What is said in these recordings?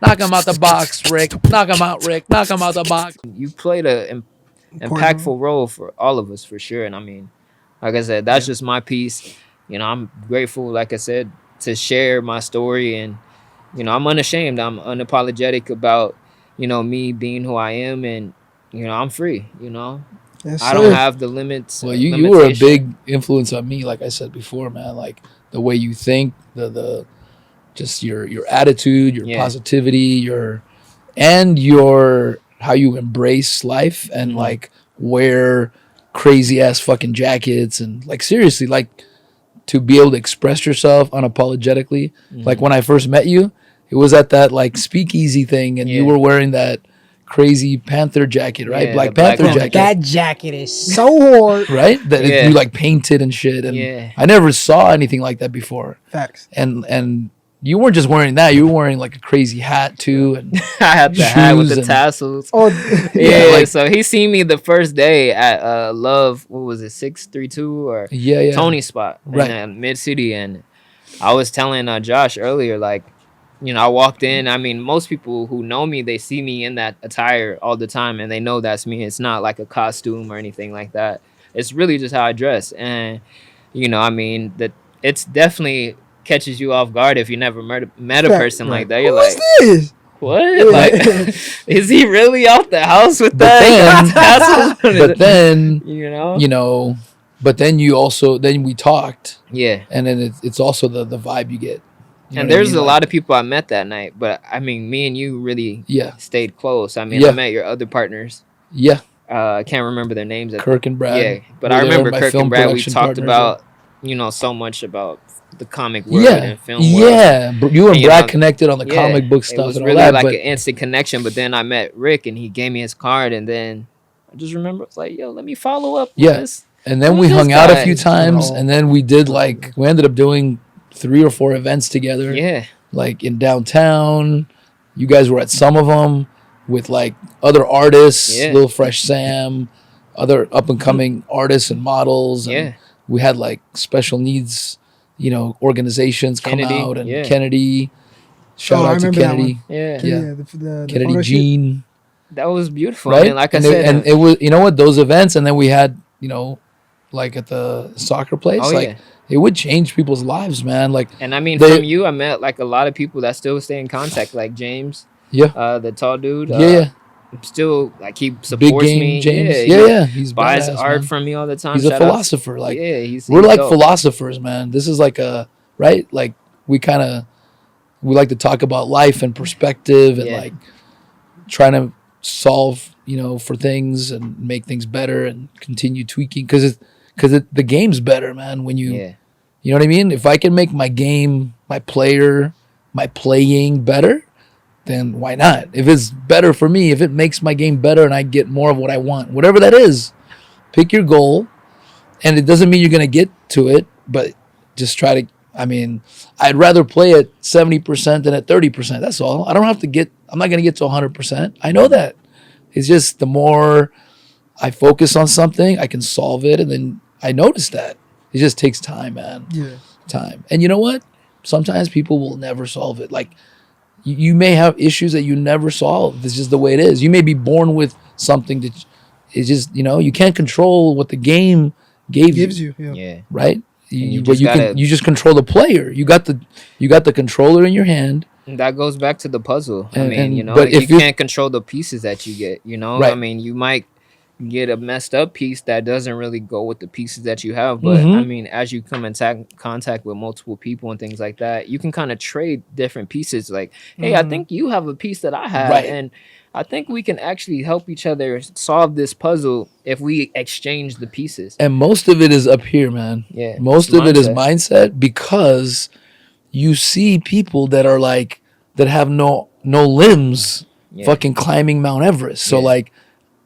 Knock him out the box, Rick. Knock him out, Rick. Knock him out the box. You played a impactful role for all of us for sure. And I mean, like I said, that's just my piece. You know, I'm grateful, like I said, to share my story. And, you know, I'm unashamed. I'm unapologetic about, you know, me being who I am. And, you know, I'm free, you know. Yes, I don't have the limits. Well, you were a big influence on me, like I said before, man. Like the way you think, the just your attitude, your positivity, your how you embrace life and like wear crazy ass fucking jackets and like seriously, like to be able to express yourself unapologetically. Like when I first met you, it was at that like speakeasy thing and you were wearing that crazy Panther jacket, right? Black Panther jacket. That jacket is so hard. Right? That you like painted and shit. And I never saw anything like that before. Facts. And you weren't just wearing that, you were wearing like a crazy hat too. And I had the hat with the tassels. Oh yeah, like, so he seen me the first day at Love, what was it, 632 or Tony's spot in Mid City. And I was telling Josh earlier, like, you know, I walked in. I mean, most people who know me, they see me in that attire all the time and they know that's me. It's not like a costume or anything like that. It's really just how I dress. And, you know, I mean, it's definitely catches you off guard if you never met a person like that. You're like, this? What? Like, is he really out the house with that? But then, you know, but then we talked. Yeah. And then it's also the vibe you get. And there's a lot of people I met that night, but I mean, me and you really stayed close. I mean, I met your other partners. Yeah. I can't remember their names. Kirk and Brad. Yeah, but I remember Kirk and Brad. We talked about, you know, so much about the comic world and film world. Yeah, you and Brad connected on the comic book stuff. It was and really all that, like an instant connection. But then I met Rick, and he gave me his card, and then I just remember I was like, "Yo, let me follow up." With this. And then we hung out a few times, and then we ended up doing 3 or 4 events together. Yeah, like in downtown. You guys were at some of them with like other artists, Lil Fresh Sam, other up and coming artists and models. And we had like special needs, you know, organizations come out and Kennedy. Shout out to Kennedy. The Kennedy Jean. That was beautiful. Right? I mean, like I said, and it was, you know what, those events, and then we had, you know, like at the soccer place, it would change people's lives, man. Like, and I mean, from you, I met like a lot of people that still stay in contact, like James. Yeah. The tall dude. Still, like, he supports Big game me. James. Yeah. He's buys badass, art man. from me all the time. He's a philosopher. Like, we're like dope. philosophers, man. This is like right? Like, we like to talk about life and perspective and like trying to solve, you know, for things and make things better and continue tweaking because the game's better, man. When you know what I mean? If I can make my game, my playing better, then why not? If it's better for me, if it makes my game better and I get more of what I want, whatever that is, pick your goal. And it doesn't mean you're going to get to it, but just try to, I mean, I'd rather play at 70% than at 30%. That's all. I'm not going to get to 100%. I know that. It's just the more I focus on something, I can solve it. And then I notice that. It just takes time, man. Yeah. Time. And you know what? Sometimes people will never solve it. Like, you may have issues that you never solve. It's just the way it is. You may be born with something that is just, you know, you can't control what the game gives you. Yeah. Right? You just control the player. You got the controller in your hand. And that goes back to the puzzle. I mean, you know, but you can't control the pieces that you get, you know? Right. I mean, you might get a messed up piece that doesn't really go with the pieces that you have. But I mean, as you come in contact with multiple people and things like that, you can kind of trade different pieces. Like, hey, I think you have a piece that I have. Right. And I think we can actually help each other solve this puzzle if we exchange the pieces. And most of it is up here, man. Yeah. Most of it is mindset because you see people that are like, that have no limbs fucking climbing Mount Everest. So like,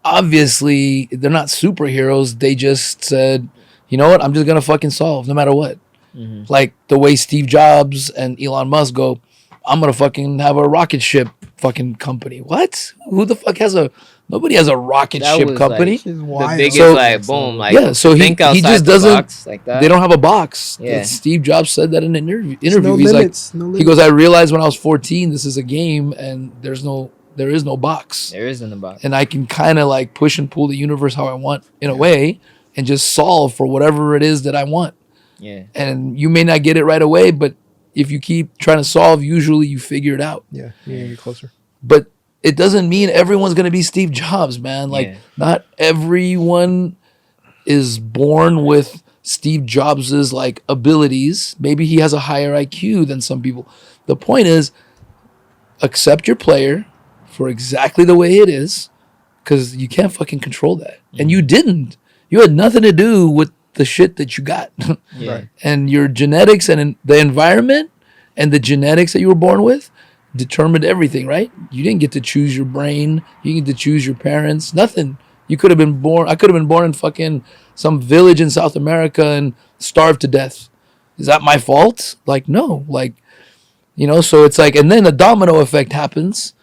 obviously they're not superheroes. They just said, you know what? I'm just going to fucking solve no matter what. Like the way Steve Jobs and Elon Musk go, I'm going to fucking have a rocket ship fucking company. What? Who the fuck has a? Nobody has a rocket That ship was, company. like, the biggest, So- like, boom, like, Yeah, so he just the doesn't. box like that. They don't have a box. Yeah. Steve Jobs said that in an interview. No He's limits. like, No limits. he goes, I realized when I was 14, this is a game, and there is no box, There isn't a box. and I can kind of like push and pull the universe how I want in a way, and just solve for whatever it is that I want. Yeah. And you may not get it right away, but if you keep trying to solve, usually you figure it out. Yeah, you're gonna get closer. But it doesn't mean everyone's going to be Steve Jobs, man. Like, not everyone is born with Steve Jobs's like abilities. Maybe he has a higher IQ than some people. The point is, accept your player for exactly the way it is, because you can't fucking control that. And you didn't. You had nothing to do with the shit that you got. Yeah. And your genetics and the environment and the genetics that you were born with determined everything, right? You didn't get to choose your brain. You didn't get to choose your parents. Nothing. You could have been born. I could have been born in fucking some village in South America and starved to death. Is that my fault? Like, no. Like, you know, so it's like, and then a domino effect happens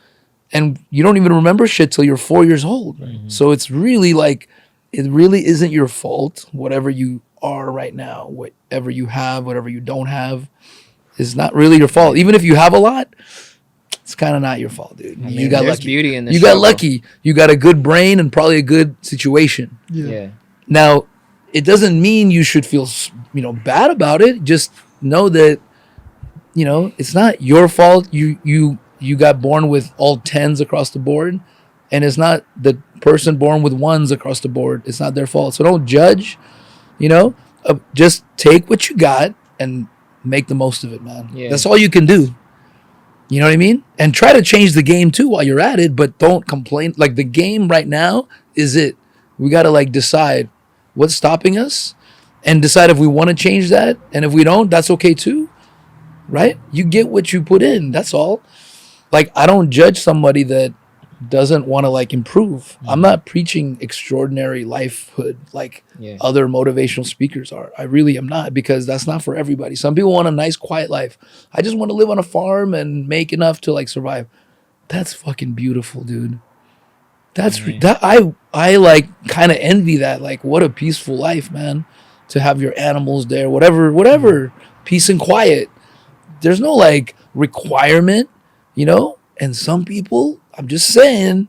and you don't even remember shit till you're 4 years old. Mm-hmm. So it's really like, it really isn't your fault. Whatever you are right now, whatever you have, whatever you don't have, is not really your fault. Even if you have a lot, it's kind of not your fault, dude. I mean, You got there's lucky. beauty in the You struggle. got lucky. You got a good brain and probably a good situation. Yeah. Now, it doesn't mean you should feel, bad about it. Just know that, it's not your fault. You got born with all 10s across the board, and it's not the person born with 1s across the board. It's not their fault. So don't judge. Just take what you got and make the most of it, man. Yeah. That's all you can do. You know what I mean? And try to change the game too while you're at it, but don't complain. Like, the game right now is it. We got to like decide what's stopping us and decide if we want to change that. And if we don't, that's okay too. Right? You get what you put in. That's all. Like, I don't judge somebody that doesn't want to like improve. I'm not preaching extraordinary lifehood like other motivational speakers are. I really am not, because that's not for everybody. Some people want a nice quiet life. I just want to live on a farm and make enough to like survive. That's fucking beautiful, dude. That's that I like kind of envy that. Like, what a peaceful life, man. To have your animals there, whatever, peace and quiet. There's no like requirement, And some people, I'm just saying,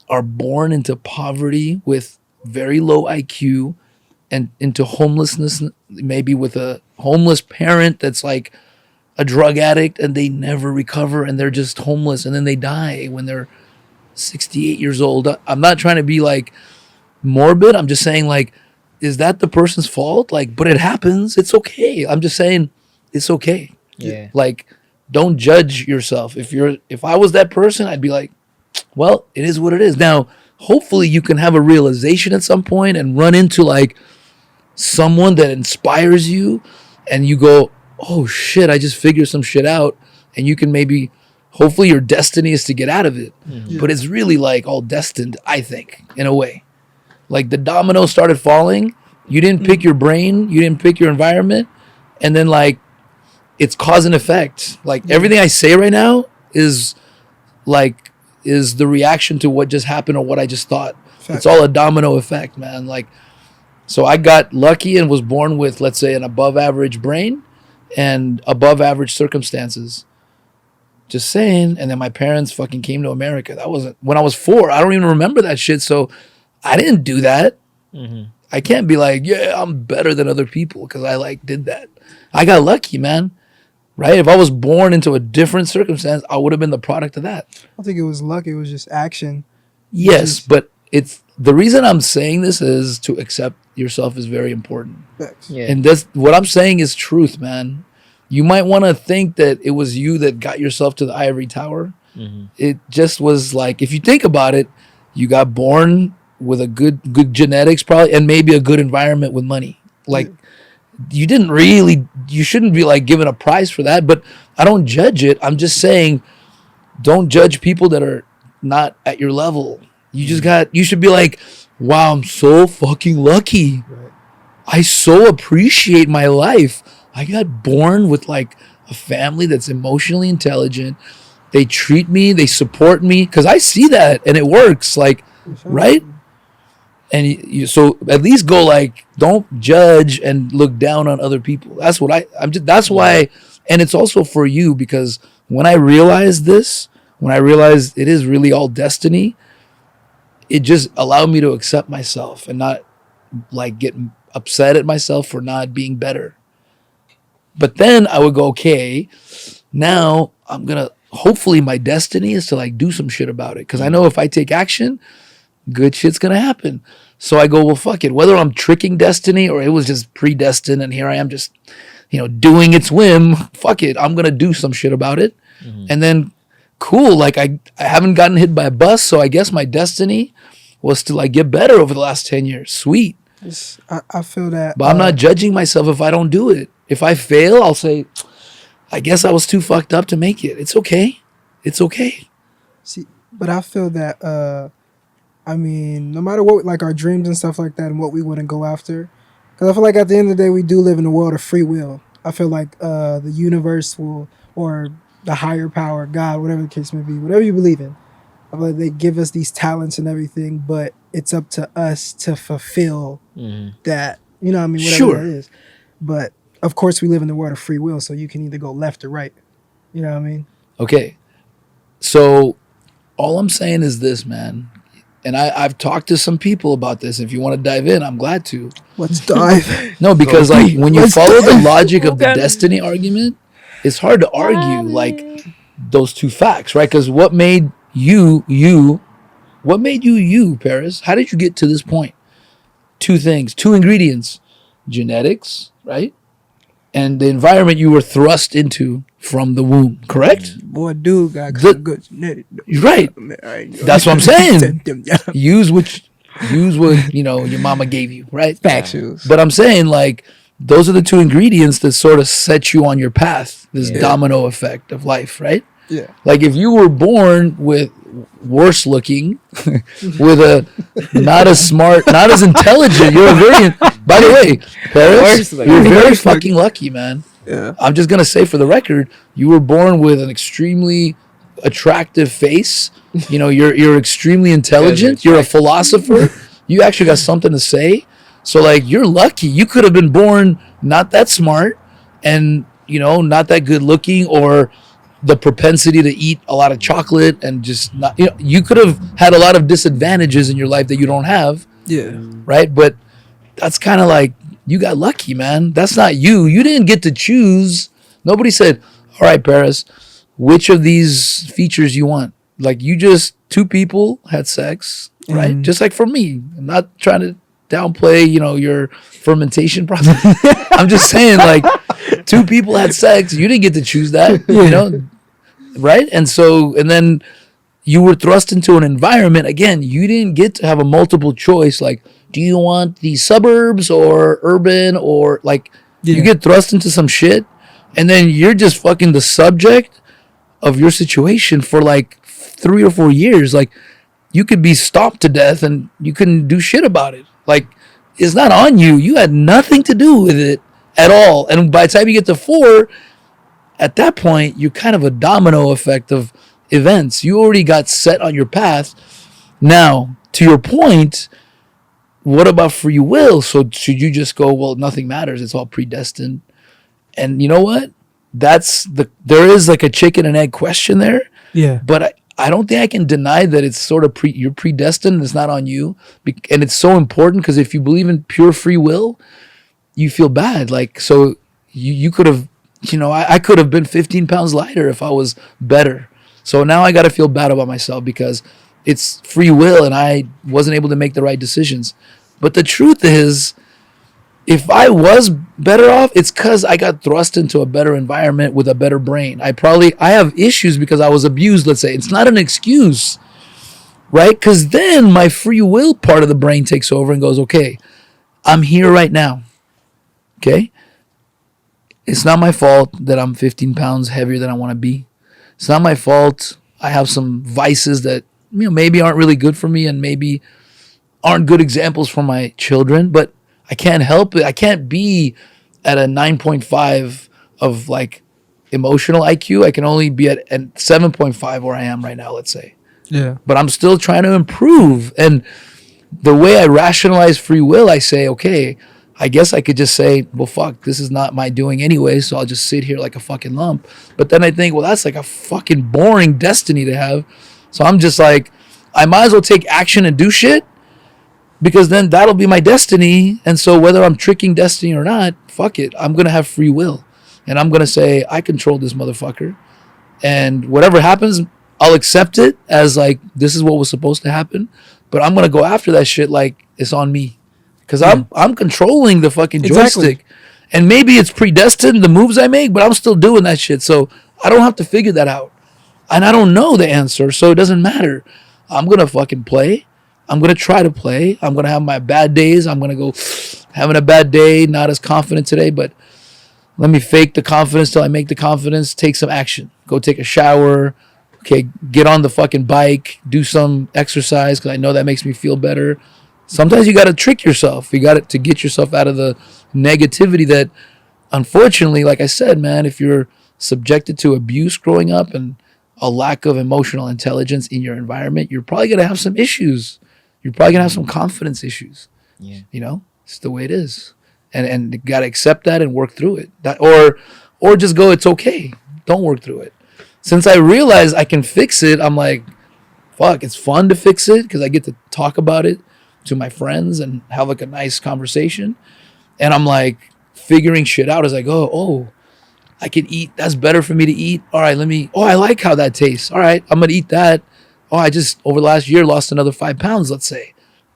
are born into poverty with very low IQ and into homelessness, maybe with a homeless parent that's like a drug addict and they never recover and they're just homeless and then they die when they're 68 years old. I'm not trying to be like morbid. I'm just saying, like, is that the person's fault? Like, but it happens. It's okay. I'm just saying it's okay. Yeah. Like, don't judge yourself. If I was that person, I'd be like, well, it is what it is. Now, hopefully you can have a realization at some point and run into like someone that inspires you and you go, oh shit, I just figured some shit out. And you can hopefully your destiny is to get out of it. Mm-hmm. But it's really like all destined, I think, in a way. Like, the domino started falling. You didn't pick your brain. You didn't pick your environment. And then like, it's cause and effect. Like, everything I say right now is the reaction to what just happened or what I just thought. Fact. It's all a domino effect, man. Like, so I got lucky and was born with, let's say, an above average brain and above average circumstances. Just saying. And then my parents fucking came to America. That wasn't when I was 4. I don't even remember that shit. So I didn't do that. Mm-hmm. I can't be like, yeah, I'm better than other people because I like did that. I got lucky, man. Right? If I was born into a different circumstance, I would have been the product of that. I don't think it was luck. It was just action. Yes, but it's the reason I'm saying this is to accept yourself is very important. Yeah. And that's what I'm saying is truth, man. You might want to think that it was you that got yourself to the ivory tower. Mm-hmm. It just was like, if you think about it, you got born with a good genetics probably and maybe a good environment with money. Like, you shouldn't be like given a prize for that, but I don't judge it. I'm just saying, don't judge people that are not at your level. You should be like, wow, I'm so fucking lucky. Right. I so appreciate my life. I got born with like a family that's emotionally intelligent. they treat me, they support me, because I see that and it works, like, right? And so at least go like, don't judge and look down on other people. That's what I'm just, that's why. And it's also for you, because when I realized this, when I realized it is really all destiny, it just allowed me to accept myself and not like get upset at myself for not being better. But then I would go, okay, now I'm going to, hopefully my destiny is to like do some shit about it. Because I know if I take action, good shit's going to happen. So I go, well, fuck it. Whether I'm tricking destiny or it was just predestined and here I am just, doing its whim, fuck it. I'm going to do some shit about it. Mm-hmm. And then, cool, like I haven't gotten hit by a bus, so I guess my destiny was to like get better over the last 10 years. Sweet. I feel that. But I'm not judging myself if I don't do it. If I fail, I'll say, I guess I was too fucked up to make it. It's okay. It's okay. See, but I feel that, I mean, no matter what, like our dreams and stuff like that and what we want to go after, because I feel like at the end of the day, we do live in a world of free will. I feel like the universe will, or the higher power, God, whatever the case may be, whatever you believe in, I feel like they give us these talents and everything, but it's up to us to fulfill that, whatever that is. But of course, we live in the world of free will, so you can either go left or right. You know what I mean? Okay. So all I'm saying is this, man. And I've talked to some people about this. If you want to dive in, I'm glad to. Let's dive. No, because like when you follow the logic of the destiny argument, it's hard to argue like those two facts, right? Because what made you, Paris? How did you get to this point? Two things, two ingredients: genetics, right? And the environment you were thrust into from the womb, correct? Boy, dude got good genetics. Right. That's what I'm saying. Use what your mama gave you, right? Factuals. But I'm saying like those are the two ingredients that sort of set you on your path, this domino effect of life, right? Yeah. Like if you were born with worse looking, with a not as smart, not as intelligent, you're a very, by the way, Paris, you're very fucking lucky, man. Yeah. I'm just going to say for the record, you were born with an extremely attractive face. You're extremely intelligent. You're a philosopher. You actually got something to say. So like you're lucky. You could have been born not that smart and, not that good looking, or the propensity to eat a lot of chocolate and just not, you could have had a lot of disadvantages in your life that you don't have. Yeah. Right. But that's kind of like, you got lucky, man. That's not you. You didn't get to choose. Nobody said, all right, Paris, which of these features you want? Like two people had sex, right? Just like for me. I'm not trying to downplay, your fermentation process. I'm just saying like two people had sex. You didn't get to choose that, right? And then you were thrust into an environment. Again, you didn't get to have a multiple choice. Like, do you want the suburbs or urban or like you get thrust into some shit and then you're just fucking the subject of your situation for like 3 or 4 years. Like you could be stomped to death and you couldn't do shit about it. Like it's not on you. You had nothing to do with it at all. And by the time you get to 4, at that point, you're kind of a domino effect of events. You already got set on your path. Now, to your point, what about free will? So should you just go, well, nothing matters. It's all predestined. And you know what? There is like a chicken and egg question there. Yeah. But I don't think I can deny that it's sort of you're predestined. It's not on you. And it's so important because if you believe in pure free will, you feel bad. Like, so you could have, I could have been 15 pounds lighter if I was better. So now I got to feel bad about myself because it's free will and I wasn't able to make the right decisions. But the truth is, if I was better off, it's because I got thrust into a better environment with a better brain. I have issues because I was abused, let's say. It's not an excuse, right? Because then my free will part of the brain takes over and goes, okay, I'm here right now, okay? It's not my fault that I'm 15 pounds heavier than I want to be. It's not my fault I have some vices that maybe aren't really good for me and maybe aren't good examples for my children, but I can't help it. I can't be at a 9.5 of like emotional IQ, I can only be at 7.5 where I am right now, let's say. Yeah. But I'm still trying to improve. And the way I rationalize free will, I say, okay, I guess I could just say, well, fuck, this is not my doing anyway, so I'll just sit here like a fucking lump. But then I think, well, that's like a fucking boring destiny to have. So I'm just like, I might as well take action and do shit, because then that'll be my destiny. And so whether I'm tricking destiny or not, fuck it, I'm going to have free will. And I'm going to say, I control this motherfucker. And whatever happens, I'll accept it as like, this is what was supposed to happen. But I'm going to go after that shit like it's on me. Because I'm controlling the fucking joystick. And maybe it's predestined, the moves I make, but I'm still doing that shit. So I don't have to figure that out. And I don't know the answer, so it doesn't matter. I'm going to fucking play. I'm going to try to play. I'm going to have my bad days. I'm going to go having a bad day, not as confident today, but let me fake the confidence till I make the confidence, take some action. Go take a shower. Okay, get on the fucking bike, do some exercise because I know that makes me feel better. Sometimes you got to trick yourself. You got to get yourself out of the negativity that, unfortunately, like I said, man, if you're subjected to abuse growing up and a lack of emotional intelligence in your environment, you're probably going to have some issues. You're probably going to have some confidence issues. Yeah. You know, it's the way it is. And you got to accept that and work through it. Or just go, it's okay. Don't work through it. Since I realize I can fix it, I'm like, fuck, it's fun to fix it because I get to talk about it to my friends and have like a nice conversation. And I'm like figuring shit out as I go. Oh, I can eat. That's better for me to eat. All right, I like how that tastes. All right, I'm going to eat that. Oh, I just over the last year lost another 5 pounds, let's say.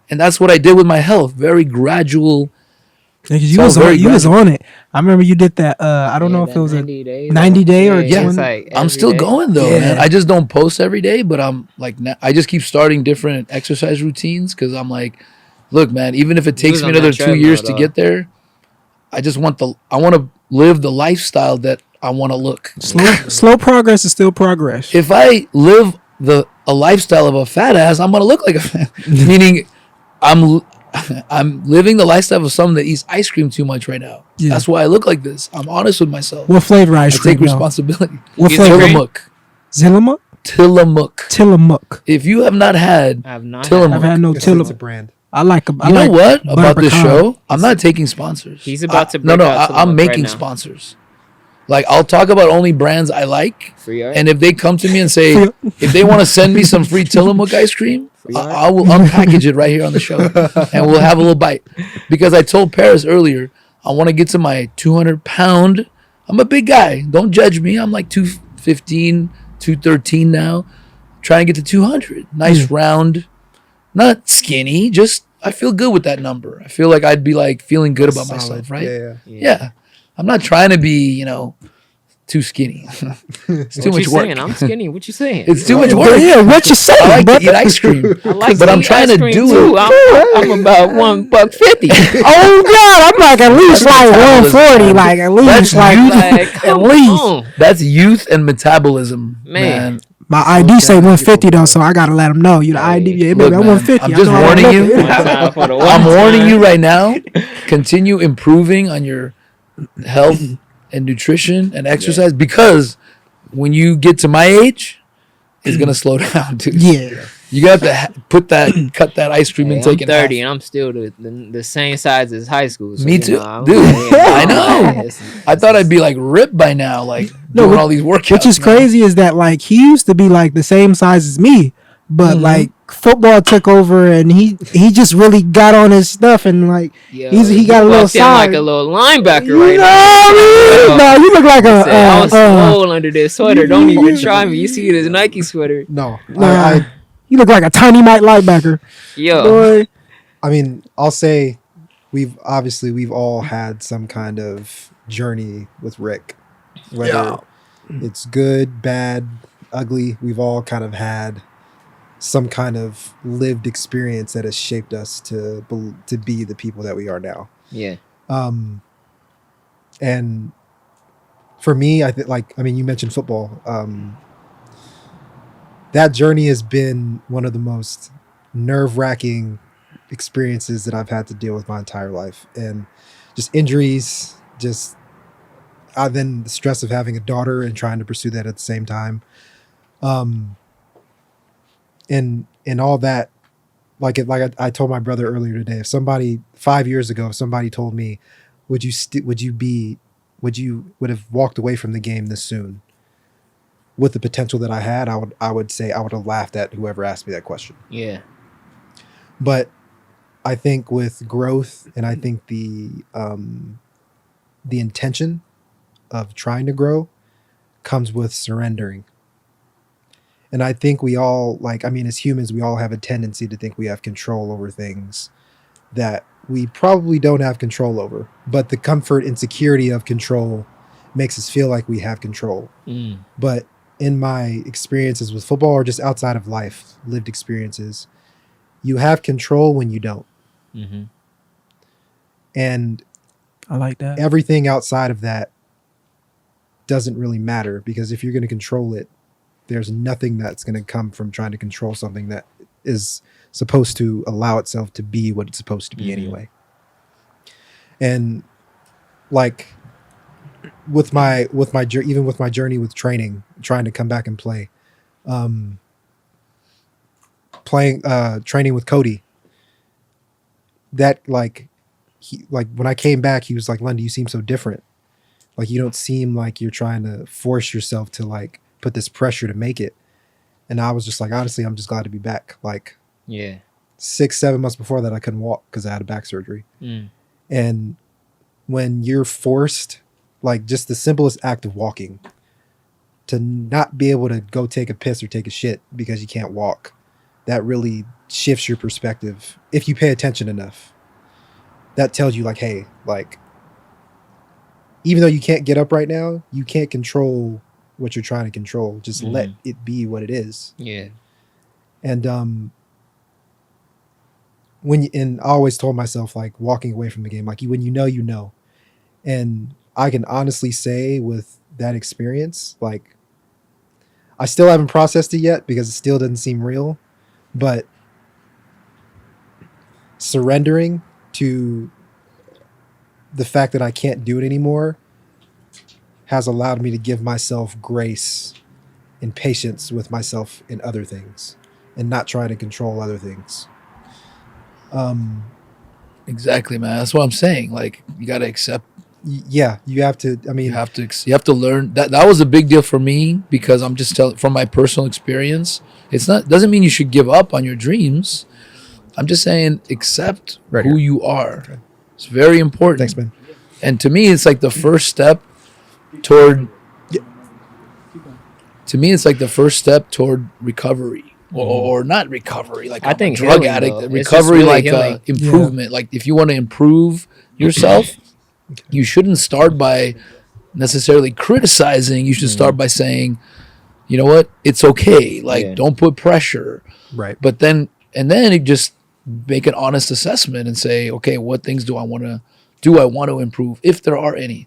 And that's what I did with my health. Very gradual. You was on it. I remember you did that. I don't know if it was 90 day or 20. Like I'm still going though, man. I just don't post every day, but I'm like, I just keep starting different exercise routines because I'm like, look, man, even if it takes me another 2 years to get there, I want to live the lifestyle that I want to look. Slow progress is still progress. If I live a lifestyle of a fat ass, I'm gonna look like a fat. Meaning, I'm living the lifestyle of someone that eats ice cream too much right now. Yeah. That's why I look like this. I'm honest with myself. What flavor ice cream? I take responsibility. What flavor? Tillamook. Tillamook. If you have not had Tillamook, I've had no Tillamook. It's a brand. I like. You know what about this show? I'm not taking sponsors. He's about to. I'm making sponsors. Like I'll talk about only brands I like, Phree Art. And if they come to me and say if they want to send me some free Tillamook ice cream, I will unpackage it right here on the show, and we'll have a little bite. Because I told Paris earlier, I want to get to my 200-pound. I'm a big guy. Don't judge me. I'm like 215, 213 now. Trying to get to 200. Nice round, not skinny. Just I feel good with that number. I feel like I'd be like feeling good about myself, right? Yeah. I'm not trying to be, too skinny. It's too much work. Saying? I'm skinny. What you saying? It's too much work. Yeah, what you saying? I like to eat ice cream, but I'm trying to do it. I'm about $1.50. Oh God, I'm like at least like 140. Like at least at least. That's youth and metabolism, man. My ID say 150 though, so I gotta let them know. You the ID, yeah, baby, I'm 150. I'm just warning you. I'm warning you right now. Continue improving on your health and nutrition and exercise because when you get to my age, it's gonna slow down, dude. Yeah, you got to cut that ice cream intake. I'm 30 and I'm still the same size as high school. So, me too, dude. I know. I thought I'd be like ripped by now, like doing all these workouts. Which is crazy is that like he used to be like the same size as me, but like football took over and he just really got on his stuff and like he got a little size, like a little linebacker right now. No, you look like I was swole under this sweater. Don't even try me. You see this Nike sweater? No, you look like a tiny Mike linebacker. Yo, boy. I mean, I'll say we've all had some kind of journey with Rick, whether it's good, bad, ugly. We've all kind of had some kind of lived experience that has shaped us to be the people that we are now. Yeah. And for me, I think you mentioned football. That journey has been one of the most nerve-wracking experiences that I've had to deal with my entire life, and just injuries, just then the stress of having a daughter and trying to pursue that at the same time. And all that, I told my brother earlier today, if somebody 5 years ago, if somebody told me, would you have walked away from the game this soon with the potential that I had, I would say I would have laughed at whoever asked me that question. Yeah. But I think with growth, and I think the intention of trying to grow comes with surrendering. And I think we all, as humans, we all have a tendency to think we have control over things that we probably don't have control over. But the comfort and security of control makes us feel like we have control. But in my experiences with football, or just outside of life, lived experiences, you have control when you don't. Mm-hmm. And I like that. Everything outside of that doesn't really matter, because if you're going to control it, there's nothing that's going to come from trying to control something that is supposed to allow itself to be what it's supposed to be anyway. And with my even with my journey with training, trying to come back and play, training with Cody, that when I came back, he was like, "Lundy, you seem so different. Like, you don't seem like you're trying to force yourself to put this pressure to make it." And I was just like, honestly, I'm just glad to be back. 6-7 months before that, I couldn't walk because I had a back surgery. And when you're forced, just the simplest act of walking, to not be able to go take a piss or take a shit because you can't walk, that really shifts your perspective. If you pay attention enough, that tells you hey, even though you can't get up right now, you can't control what you're trying to control. Just let it be what it is. Yeah. And I always told myself, walking away from the game, when you know. And I can honestly say with that experience, I still haven't processed it yet because it still doesn't seem real, but surrendering to the fact that I can't do it anymore has allowed me to give myself grace and patience with myself in other things, and not trying to control other things. Exactly, man. That's what I'm saying. You got to accept. Yeah, you have to. You have to learn that. That was a big deal for me, because I'm just telling from my personal experience. Doesn't mean you should give up on your dreams. I'm just saying accept who you are. Okay. It's very important. Thanks, man. And to me, it's the first step toward. To me, it's the first step toward recovery, or not recovery. I think drug addict recovery, really improvement. Yeah. If you want to improve yourself, you shouldn't start by necessarily criticizing. You should start by saying, you know what, it's okay. Don't put pressure. Right. But then you just make an honest assessment and say, okay, what things do I want to improve, if there are any?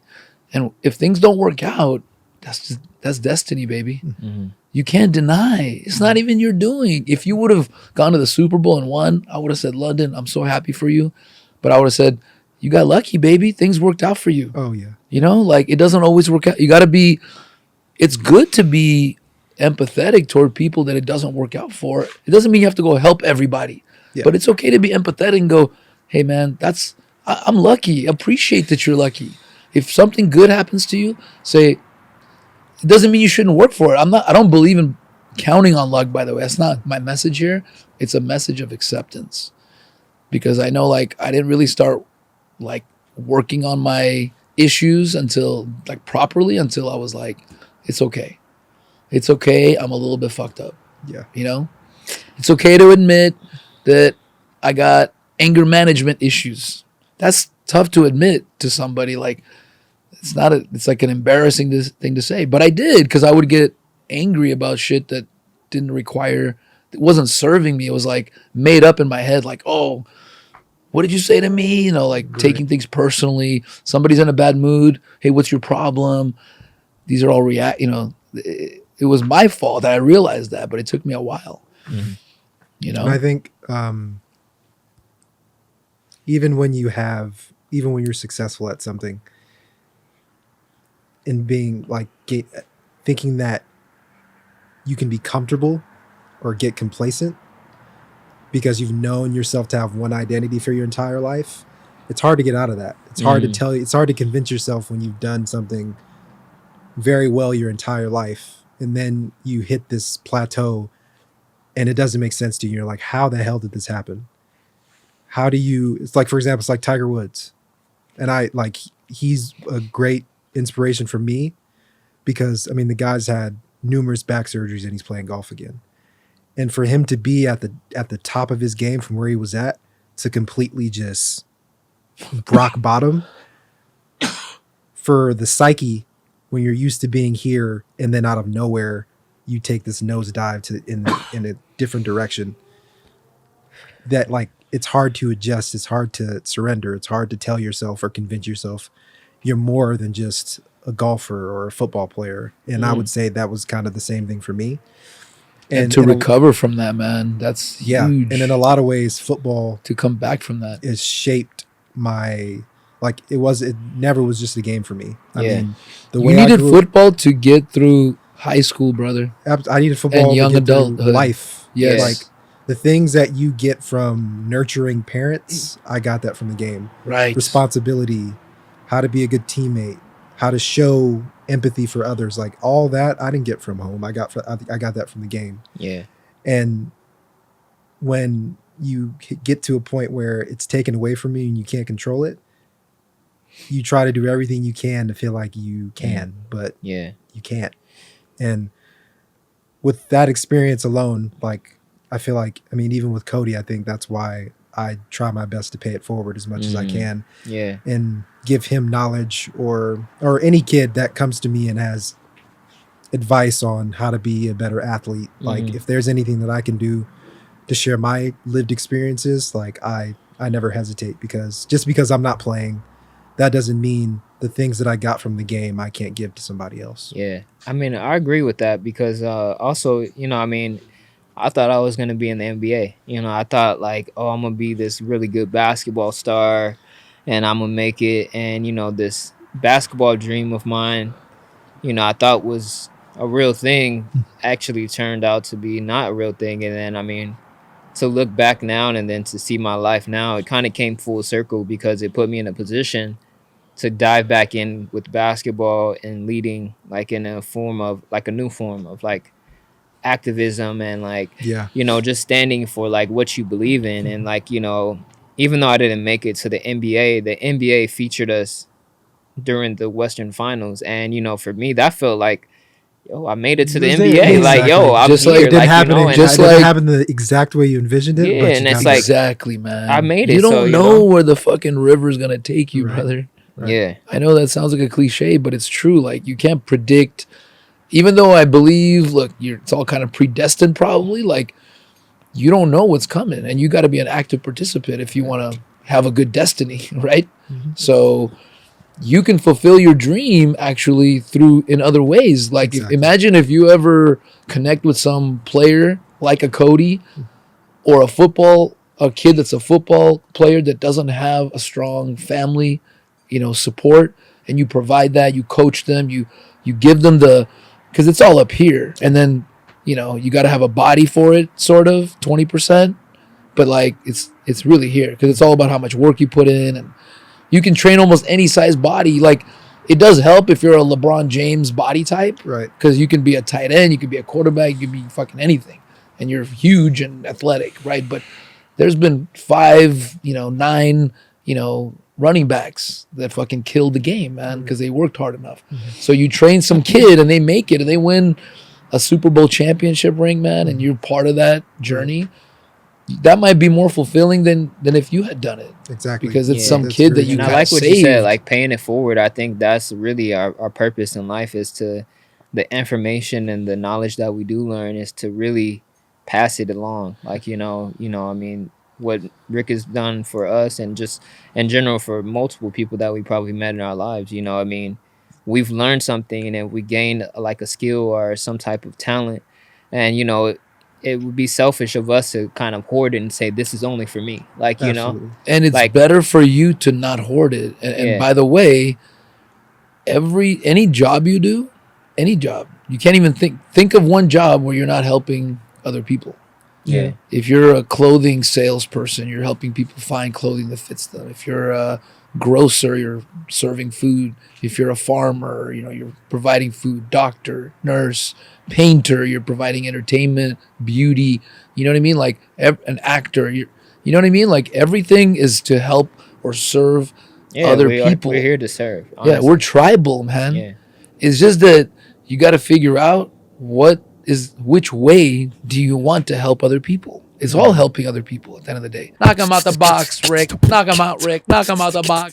And if things don't work out, that's destiny, baby. Mm-hmm. You can't deny. It's not even your doing. If you would have gone to the Super Bowl and won, I would have said, London, I'm so happy for you. But I would have said, you got lucky, baby. Things worked out for you. Oh, yeah. It doesn't always work out. You got to be, it's good to be empathetic toward people that it doesn't work out for. It doesn't mean you have to go help everybody. Yeah. But it's okay to be empathetic and go, hey, man, I'm lucky. Appreciate that you're lucky. If something good happens to you, say, it doesn't mean you shouldn't work for it. I don't believe in counting on luck, by the way. That's not my message here. It's a message of acceptance. Because I know I didn't really start working on my issues until properly until I was it's okay. It's okay. I'm a little bit fucked up. Yeah. It's okay to admit that I got anger management issues. That's tough to admit to somebody. It's an embarrassing thing to say, but I did, because I would get angry about shit that it wasn't serving me. It was made up in my head. Oh, what did you say to me? Right. Taking things personally. Somebody's in a bad mood. Hey, what's your problem? These are all it was my fault that I realized that, but it took me a while. Mm-hmm. And I think even when you're successful at something, in being like thinking that you can be comfortable or get complacent because you've known yourself to have one identity for your entire life. It's hard to get out of that. It's hard to tell you. It's hard to convince yourself when you've done something very well your entire life, and then you hit this plateau, and it doesn't make sense to you. You're like, how the hell did this happen? How do you? It's like, for example, it's like Tiger Woods, and he's a great inspiration for me because I mean the guy's had numerous back surgeries and he's playing golf again, and for him to be at the top of his game from where he was at to completely just rock bottom for the psyche when you're used to being here and then out of nowhere you take this nosedive in a different direction, that like it's hard to adjust, it's hard to surrender, it's hard to tell yourself or convince yourself you're more than just a golfer or a football player. And I would say that was kind of the same thing for me. And to recover from that, man, that's huge. And in a lot of ways, football to come back from that is shaped my, like it never was just a game for me. I mean, the way you needed football to get through high school, brother. I needed football and young to get adulthood through life. Yes. Like the things that you get from nurturing parents, I got that from the game. Right. Responsibility, how to be a good teammate, how to show empathy for others, like all that I didn't get from home. I got that from the game. Yeah. And when you get to a point where it's taken away from you and you can't control it, you try to do everything you can to feel like you can, but you can't. And with that experience alone, like I feel like, I mean, even with Cody, I think that's why I try my best to pay it forward as much as I can. Yeah. And give him knowledge or any kid that comes to me and has advice on how to be a better athlete. Like if there's anything that I can do to share my lived experiences, like I never hesitate, because just because I'm not playing, that doesn't mean the things that I got from the game I can't give to somebody else. Yeah. I mean, I agree with that because also, you know, I mean, I thought I was going to be in the NBA. You know, I thought like, oh, I'm going to be this really good basketball star and I'm going to make it. And, you know, this basketball dream of mine, you know, I thought was a real thing, actually turned out to be not a real thing. And then, I mean, to look back now and then to see my life now, it kind of came full circle because it put me in a position to dive back in with basketball and leading like in a form of like a new form of like activism and like, you know, just standing for like what you believe in. And like, you know, even though I didn't make it to the NBA featured us during the Western Finals. And, you know, for me, that felt like, yo, I made it to the NBA. Exactly. Like, yo, I'm just here. Like it didn't happen, you know, just like happen the exact way you envisioned it. Yeah, but and it's like exactly, man. I made it. You don't so, know where the fucking river's gonna take you, brother. Right. Yeah, I know that sounds like a cliche, but it's true. Like you can't predict. Even though I believe, look, it's all kind of predestined, probably. Like you don't know what's coming, and you got to be an active participant if you want to have a good destiny, right? So you can fulfill your dream actually through in other ways. Like imagine if you ever connect with some player like a Cody or a kid that's a football player that doesn't have a strong family, you know, support, and you provide that, you coach them, you give them because it's all up here, and then, you know, you got to have a body for it, sort of 20%, but like it's really here because it's all about how much work you put in, and you can train almost any size body. Like it does help if you're a LeBron James body type, right? Because you can be a tight end, you can be a quarterback, you can be fucking anything, and you're huge and athletic, right? But there's been 5, 9, running backs that fucking killed the game, man, because they worked hard enough. So you train some kid and they make it and they win a Super Bowl championship ring, man, and you're part of that journey. That might be more fulfilling than if you had done it. Exactly. Because it's some kid that you kind of saved. What you said, like paying it forward. I think that's really our purpose in life, is to the information and the knowledge that we do learn is to really pass it along. Like, I mean, what Rick has done for us and just in general for multiple people that we probably met in our lives, I mean, we've learned something and we gained like a skill or some type of talent. And, it would be selfish of us to kind of hoard it and say, this is only for me. Like, Absolutely. And it's like, better for you to not hoard it. And by the way, any job you do, any job, you can't even think of one job where you're not helping other people. Yeah. If you're a clothing salesperson, you're helping people find clothing that fits them. If you're a grocer, you're serving food. If you're a farmer, you're providing food. Doctor, nurse, painter, you're providing entertainment, beauty. You know what I mean? Like an actor, you know what I mean? Like everything is to help or serve other people. We're here to serve. Honestly. Yeah, we're tribal, man. Yeah. It's just that you got to figure out which way do you want to help other people. It's all helping other people at the end of the day. Knock them out the box, Rick. Knock them out, Rick. Knock them out the box.